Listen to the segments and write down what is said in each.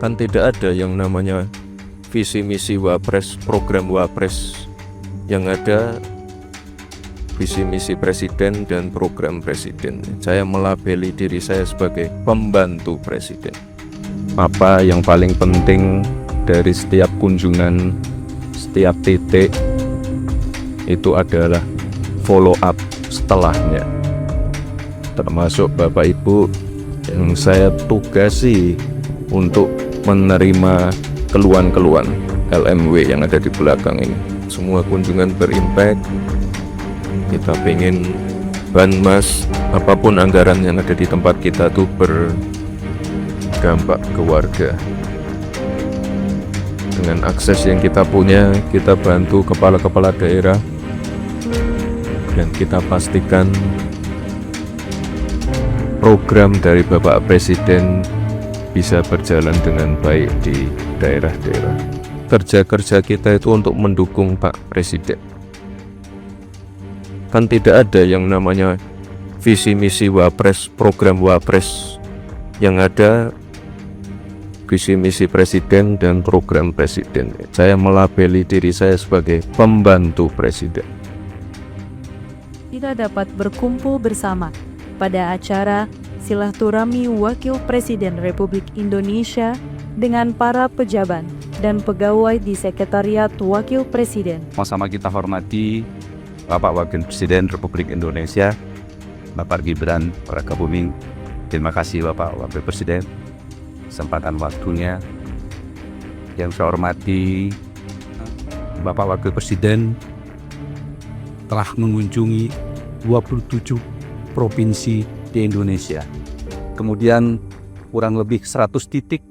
Kan tidak ada yang namanya visi misi Wapres, program Wapres. Yang ada visi misi presiden dan program presiden. Saya melabeli diri saya sebagai pembantu presiden. Apa yang paling penting dari setiap kunjungan, setiap titik itu adalah follow up setelahnya. Termasuk Bapak Ibu yang saya tugasi untuk menerima keluhan-keluhan LMW yang ada di belakang ini. Semua kunjungan berimpact. Kita pengen banmas, apapun anggaran yang ada di tempat kita tuh berdampak ke warga. Dengan akses yang kita punya, kita bantu kepala-kepala daerah dan kita pastikan program dari Bapak Presiden bisa berjalan dengan baik di daerah-daerah. Kerja-kerja kita itu untuk mendukung Pak Presiden. Kan tidak ada yang namanya visi misi Wapres, program Wapres. Yang ada visi misi presiden dan program presiden. Saya melabeli diri saya sebagai pembantu presiden. Kita dapat berkumpul bersama pada acara Silaturahmi Wakil Presiden Republik Indonesia dengan para pejabat dan pegawai di Sekretariat Wakil Presiden. Sama-sama kita hormati Bapak Wakil Presiden Republik Indonesia, Bapak Gibran Rakabuming. Terima kasih Bapak Wakil Presiden, kesempatan waktunya. Yang saya hormati Bapak Wakil Presiden telah mengunjungi 27 provinsi di Indonesia. Kemudian kurang lebih 100 titik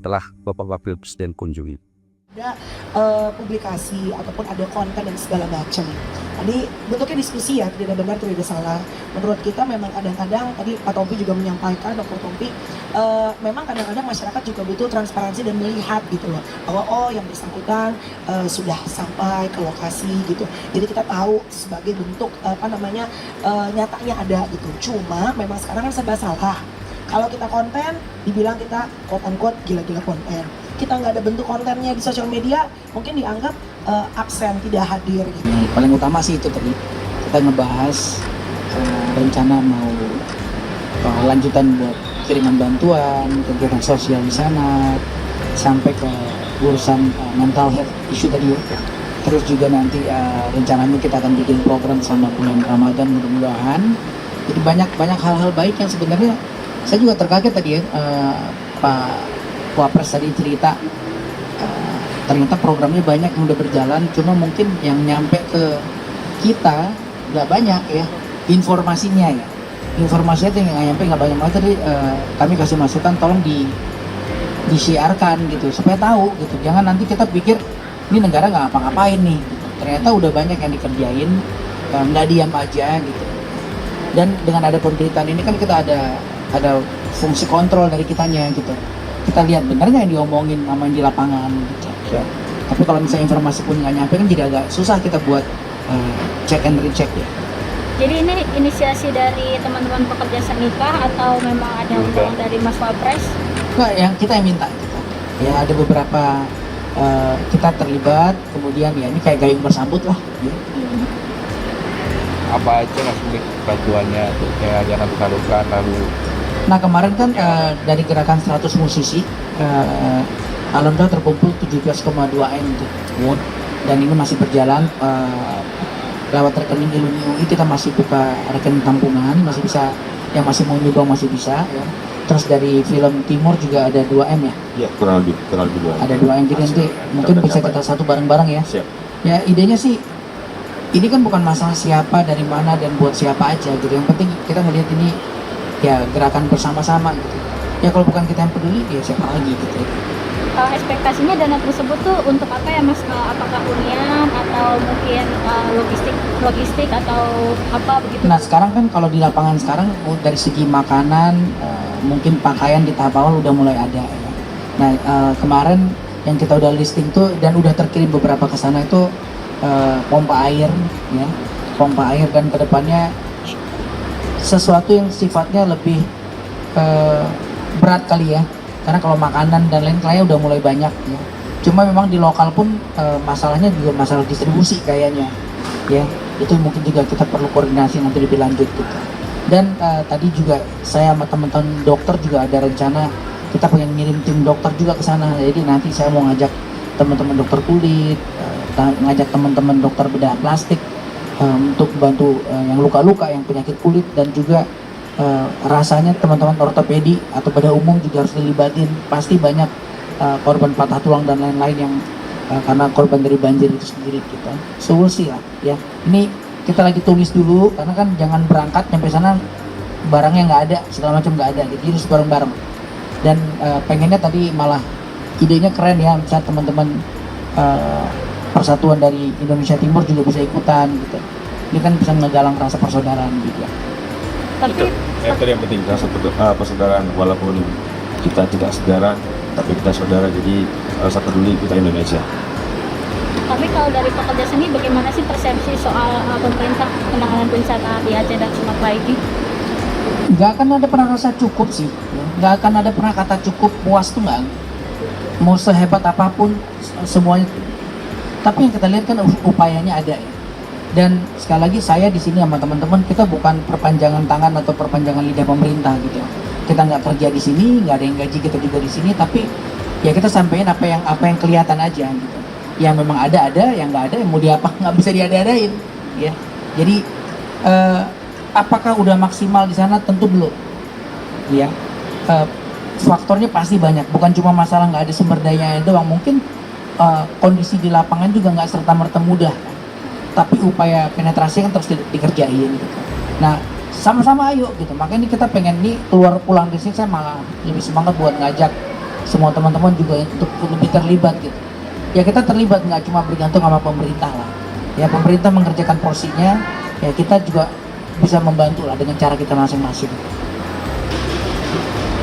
telah Bapak Wakil Presiden kunjungi. Ada publikasi ataupun ada konten dan segala macam. Tadi bentuknya diskusi ya, tidak benar tidak salah. Menurut kita memang kadang-kadang tadi Pak Tompi juga menyampaikan, Dr. Tompi, memang kadang-kadang masyarakat juga butuh transparansi dan melihat gitu loh, bahwa yang bersangkutan sudah sampai ke lokasi gitu. Jadi kita tahu sebagai bentuk nyatanya ada gitu. Cuma memang sekarang kan serba salah. Kalau kita konten, dibilang kita quote-unquote gila-gila konten. Kita nggak ada bentuk kontennya di sosial media, mungkin dianggap absen, tidak hadir gitu. Paling utama sih itu tadi, kita ngebahas rencana mau lanjutan buat kiriman bantuan, kegiatan sosial di sana, sampai ke urusan mental health issue tadi ya. Terus juga nanti rencananya kita akan bikin program sama bulan Ramadan mudah-mudahan. Jadi banyak hal-hal baik yang sebenarnya saya juga terkaget tadi ya, Pak Wapres tadi cerita ternyata programnya banyak yang udah berjalan, cuma mungkin yang nyampe ke kita nggak banyak ya informasinya ya. Informasinya itu yang nyampe nggak banyak banget. Tadi kami kasih masukan, tolong disiarkan gitu supaya tahu gitu. Jangan nanti kita pikir ini negara nggak ngapa-ngapain nih. Ternyata udah banyak yang dikerjain, nggak diam aja gitu. Dan dengan ada pemberitaan ini kan kita ada fungsi kontrol dari kitanya gitu. Kita lihat benar nggak yang diomongin sama yang di lapangan gitu. Ya. Tapi kalau misalnya informasi pun nggak nyampe kan jadi agak susah kita buat check and recheck ya. Jadi ini inisiasi dari teman-teman pekerja sendika atau memang ada undangan dari Mas Wapres? Enggak, kita yang minta gitu. Ya ada beberapa kita terlibat, kemudian ya ini kayak gayung bersambut lah. Ya. Apa aja Mas bantuannya, kayak jangan luka-luka lalu. Nah kemarin kan dari gerakan 100 musisi, alhamdulillah terkumpul 17,2 M itu. Dan ini masih berjalan lewat rekening Iluni UI, kita masih buka rekening tampungan, masih bisa, yang masih mau nyumbang masih bisa ya. Terus dari film Timur juga ada 2 M ya? Iya, kurang lebih 2 M. Ada 2 M, jadi nanti mungkin bisa kita satu bareng-bareng ya. Siap. Ya idenya sih, ini kan bukan masalah siapa, dari mana, dan buat siapa aja gitu. Yang penting kita melihat ini ya gerakan bersama-sama gitu. Ya kalau bukan kita yang peduli, ya siapa lagi gitu. Ekspektasinya dana tersebut tuh untuk apa ya Mas? Apakah hunian atau mungkin logistik atau apa begitu? Nah sekarang kan kalau di lapangan sekarang dari segi makanan, mungkin pakaian di tahap awal udah mulai ada ya. Nah kemarin yang kita udah listing tuh dan udah terkirim beberapa ke sana itu pompa air ya, pompa air, dan kedepannya sesuatu yang sifatnya lebih berat kali ya, karena kalau makanan dan lain kayaknya udah mulai banyak ya. Cuma memang di lokal pun masalahnya juga masalah distribusi kayaknya ya, itu mungkin juga kita perlu koordinasi nanti lebih lanjut gitu. Dan tadi juga saya sama teman-teman dokter juga ada rencana kita pengen ngirim tim dokter juga ke sana. Jadi nanti saya mau ngajak teman-teman dokter kulit, ngajak teman-teman dokter bedah plastik untuk bantu yang luka-luka, yang penyakit kulit, dan juga rasanya teman-teman ortopedi atau bedah umum juga harus dilibatin. Pasti banyak korban patah tulang dan lain-lain yang karena korban dari banjir itu sendiri gitu. So we'll see lah ya. Ini kita lagi tulis dulu karena kan jangan berangkat sampai sana barangnya nggak ada, segala macam nggak ada. Jadi harus bareng-bareng. Dan pengennya tadi malah idenya keren ya, misalnya teman-teman persatuan dari Indonesia Timur juga bisa ikutan gitu. Ini kan bisa menggalang rasa persaudaraan juga. Tapi Yang tadi yang penting persaudaraan, walaupun kita tidak saudara, tapi kita saudara. Jadi rasa peduli kita Indonesia. Tapi kalau dari pekerja seni, bagaimana sih persepsi soal pemerintah penanganan bencana di Aceh dan Sumatera ini? Nggak akan ada pernah rasa cukup sih ya. Nggak akan ada pernah kata cukup, puas tuh nggak. Mau sehebat apapun semuanya, tapi yang kita lihat kan upayanya ada ya. Dan sekali lagi saya di sini sama teman-teman, kita bukan perpanjangan tangan atau perpanjangan lidah pemerintah gitu. Kita nggak kerja di sini, nggak ada yang gaji kita juga di sini, tapi ya kita sampaikan apa yang kelihatan aja gitu. Yang memang ada, yang nggak ada, yang mau diapa nggak bisa diada-adain ya. Jadi apakah udah maksimal di sana? Tentu belum ya. Faktornya pasti banyak, bukan cuma masalah nggak ada sumber dayanya doang, mungkin kondisi di lapangan juga nggak serta-merta mudah, tapi upaya penetrasi kan terus dikerjain gitu. Nah sama-sama ayo gitu, makanya ini kita pengen nih pulang di sini saya malah lebih semangat buat ngajak semua teman-teman juga untuk lebih terlibat gitu. Ya kita terlibat, nggak cuma bergantung sama pemerintah lah ya, pemerintah mengerjakan porsinya, ya kita juga bisa membantu lah dengan cara kita masing-masing.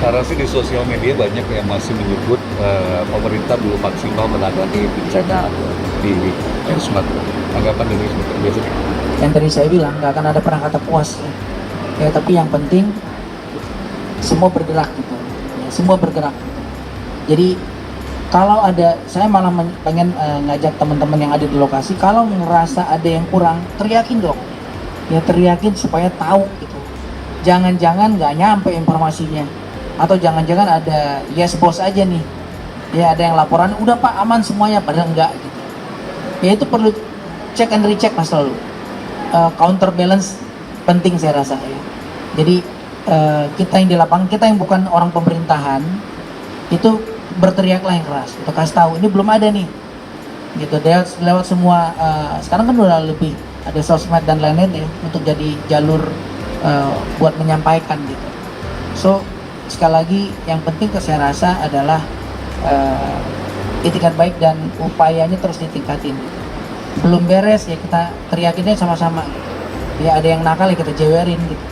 Saya rasa di sosial media banyak yang masih menyebut pemerintah belum maksimal menangani bencana di Sumatera. Anggapan dari Sumatera. Yang tadi saya bilang nggak akan ada pernah kata puas ya, tapi yang penting semua bergerak gitu ya, semua bergerak gitu. Jadi kalau ada, saya malah pengen ngajak teman-teman yang ada di lokasi, kalau ngerasa ada yang kurang, teriakin dong ya, teriakin supaya tahu gitu. Jangan-jangan nggak nyampe informasinya, atau jangan-jangan ada yes bos aja nih ya, ada yang laporan udah pak aman semuanya, padahal enggak gitu. Ya itu perlu check and recheck mas selalu. Counterbalance penting saya rasa ya. Jadi kita yang di lapangan, kita yang bukan orang pemerintahan itu berteriaklah yang keras, untuk kasih tahu ini belum ada nih gitu. Lewat semua sekarang kan udah lebih ada sosmed dan lain-lain ya, untuk jadi jalur buat menyampaikan gitu. So sekali lagi yang penting saya rasa adalah itikat baik dan upayanya terus ditingkatin. Belum beres ya kita teriakinnya sama-sama ya, ada yang nakal ya kita jewerin gitu.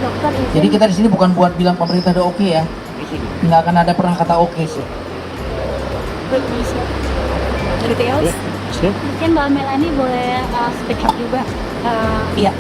Dokter izin. Jadi kita di sini bukan buat bilang pemerintah udah oke ya, nggak akan ada pernah kata oke sih. Anything else? Mungkin Mbak Melani boleh speak up juga. Iya.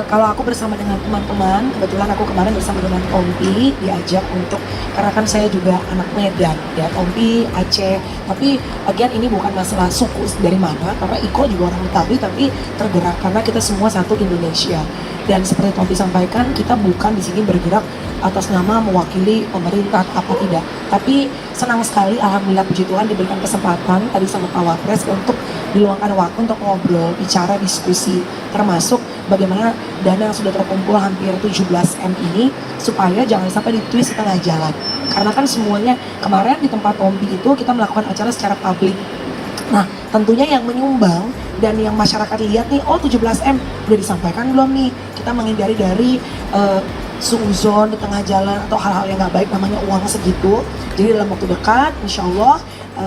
Kalau aku bersama dengan teman-teman, kebetulan aku kemarin bersama dengan Tompi diajak untuk, karena kan saya juga anak Medan ya, Tompi Aceh, tapi again ini bukan masalah suku dari mana, karena Iko juga orang Betawi, tapi tergerak karena kita semua satu Indonesia. Dan seperti Tompi sampaikan, kita bukan di sini bergerak atas nama mewakili pemerintah apa tidak, tapi senang sekali alhamdulillah puji Tuhan diberikan kesempatan tadi sama Pak Wapres untuk diluangkan waktu untuk ngobrol, bicara, diskusi, termasuk bagaimana dana yang sudah terkumpul hampir 17M ini supaya jangan sampai ditwist di tengah jalan. Karena kan semuanya kemarin di tempat Tompi itu kita melakukan acara secara publik. Nah tentunya yang menyumbang dan yang masyarakat lihat nih, oh 17M udah disampaikan belum nih, kita menghindari dari suuzon di tengah jalan atau hal-hal yang nggak baik, namanya uang segitu. Jadi dalam waktu dekat insya Allah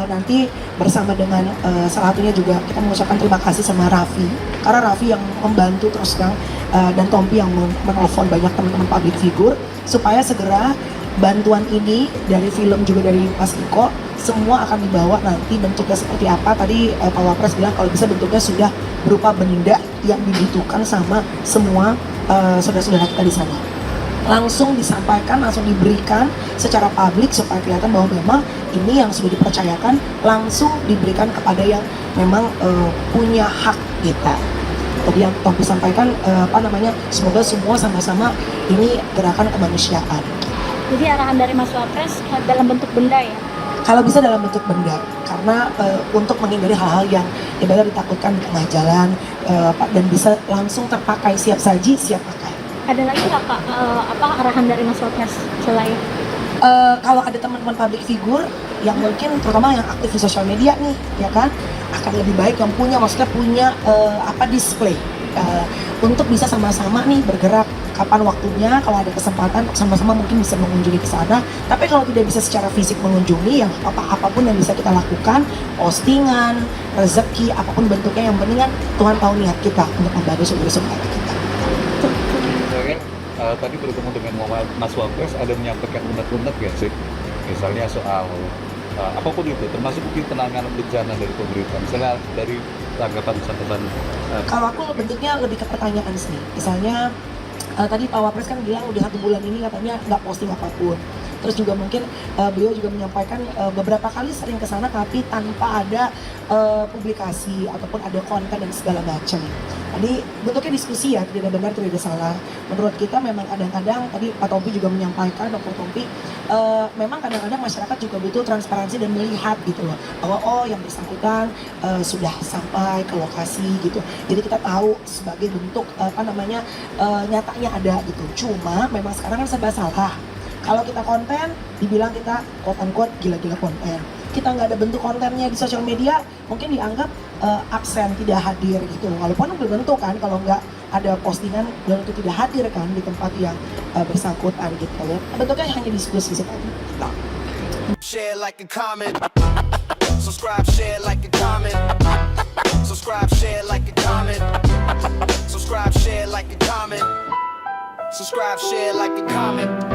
nanti bersama dengan salah satunya juga kita mengucapkan terima kasih sama Raffi, karena Raffi yang membantu terus terang dan Tompi yang menelpon banyak teman-teman public figure supaya segera bantuan ini dari film juga dari Mas Iko semua akan dibawa nanti bentuknya seperti apa. Tadi Pak Wapres bilang kalau bisa bentuknya sudah berupa benda yang dibutuhkan sama semua saudara-saudara kita di sana. langsung disampaikan, langsung diberikan secara publik supaya kelihatan bahwa memang ini yang sudah dipercayakan langsung diberikan kepada yang memang punya hak kita. Tadi yang Tompi sampaikan semoga semua sama-sama ini gerakan kemanusiaan. Jadi arahan dari Mas Wapres dalam bentuk benda ya? Kalau bisa dalam bentuk benda, karena untuk menghindari hal-hal yang ibarat ditakutkan di tengah jalan, dan bisa langsung terpakai, siap saji, siap pakai. Ada lagi nggak Pak arahan dari Mas Wapres selain? Kalau ada teman-teman public figure yang mungkin terutama yang aktif di sosial media nih, ya kan, akan lebih baik yang punya display untuk bisa sama-sama nih bergerak kapan waktunya, kalau ada kesempatan sama-sama mungkin bisa mengunjungi ke sana. Tapi kalau tidak bisa secara fisik mengunjungi, yang apapun yang bisa kita lakukan, postingan, rezeki, apapun bentuknya, yang penting kan Tuhan tahu niat kita untuk membantu saudara-saudara kita. Tadi bertemu dengan Mas Wapres ada menyampaikan unek-unek ya sih, misalnya soal apapun itu, termasuk mungkin penanganan bencana dari pemerintah, misalnya dari tanggapan catatan. Kalau aku bentuknya lebih ke pertanyaan sih, misalnya tadi Pak Wapres kan bilang udah 1 bulan ini katanya nggak posting apapun. Terus juga mungkin beliau juga menyampaikan beberapa kali sering ke sana tapi tanpa ada publikasi ataupun ada konten dan segala macam. Jadi bentuknya diskusi ya, tidak ada benar, tidak ada salah. Menurut kita memang kadang-kadang tadi Pak Tompi juga menyampaikan, Dr. Tompi, memang kadang-kadang masyarakat juga butuh transparansi dan melihat gitu loh, bahwa yang bersangkutan sudah sampai ke lokasi gitu. Jadi kita tahu sebagai bentuk nyatanya ada gitu. Cuma memang sekarang kan serba salah. Kalau kita konten, dibilang kita quote-unquote gila-gila konten. Kita nggak ada bentuk kontennya di sosial media, mungkin dianggap absen, tidak hadir gitu. Walaupun belum tentu kan, kalau nggak ada postingan, belum tentu tidak hadir kan di tempat yang bersangkutan gitu ya. Bentuknya hanya diskusi seperti itu. Share, like, and comment. Subscribe, share, like, and comment. Subscribe, share, like, and comment. Subscribe, share, like, and comment. Subscribe, share, like, and comment.